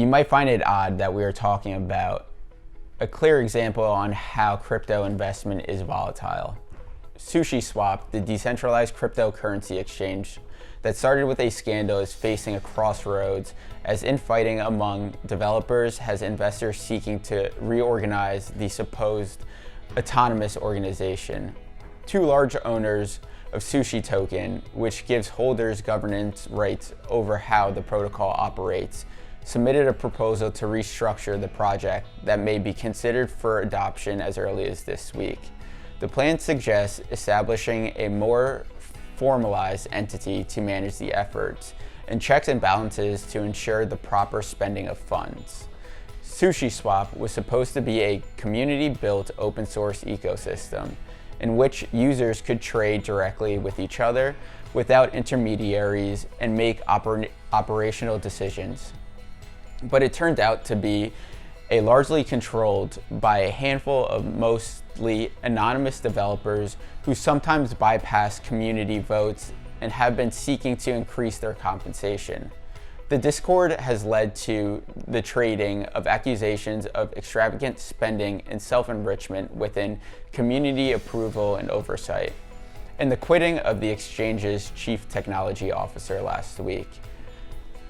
You might find it odd that we are talking about a clear example on how crypto investment is volatile. SushiSwap, the decentralized cryptocurrency exchange that started with a scandal, is facing a crossroads as infighting among developers has investors seeking to reorganize the supposed autonomous organization. Two large owners of Sushi Token, which gives holders governance rights over how the protocol operates, submitted a proposal to restructure the project that may be considered for adoption as early as this week. The plan suggests establishing a more formalized entity to manage the efforts and checks and balances to ensure the proper spending of funds. SushiSwap was supposed to be a community-built open source ecosystem in which users could trade directly with each other without intermediaries and make operational decisions. But it turned out to be largely controlled by a handful of mostly anonymous developers who sometimes bypass community votes and have been seeking to increase their compensation. The discord has led to the trading of accusations of extravagant spending and self-enrichment within community approval and oversight, and the quitting of the exchange's chief technology officer last week.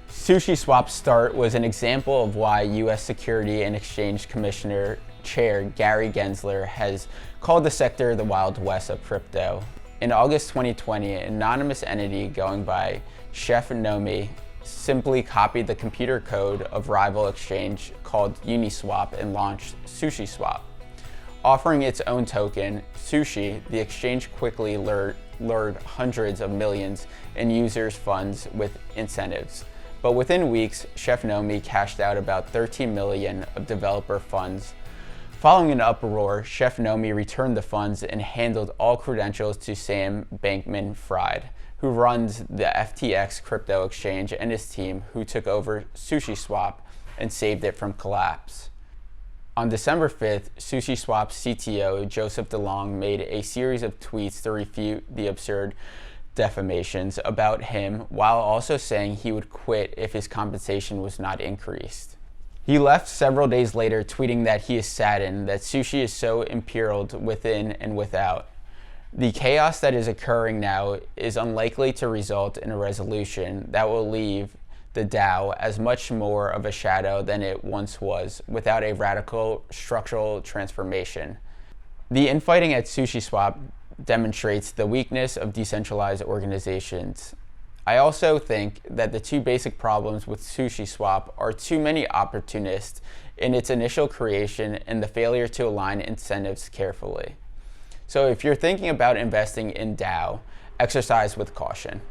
SushiSwap's start was an example of why U.S. Security and Exchange Commissioner Chair Gary Gensler has called the sector the Wild West of crypto. In August 2020, an anonymous entity going by Chef Nomi simply copied the computer code of rival exchange called Uniswap and launched SushiSwap. Offering its own token, Sushi, the exchange quickly lured hundreds of millions in users' funds with incentives. But within weeks, Chef Nomi cashed out about 13 million of developer funds. Following an uproar, Chef Nomi returned the funds and handed all credentials to Sam Bankman-Fried, who runs the FTX crypto exchange, and his team, who took over SushiSwap and saved it from collapse. On December 5th, SushiSwap's CTO, Joseph DeLong, made a series of tweets to refute the absurd defamations about him, while also saying he would quit if his compensation was not increased. He left several days later, tweeting that he is saddened that Sushi is so imperialed within and without. The chaos that is occurring now is unlikely to result in a resolution that will leave the DAO as much more of a shadow than it once was without a radical structural transformation. The infighting at SushiSwap demonstrates the weakness of decentralized organizations. I also think that the two basic problems with SushiSwap are too many opportunists in its initial creation and the failure to align incentives carefully. So if you're thinking about investing in DAO, exercise with caution.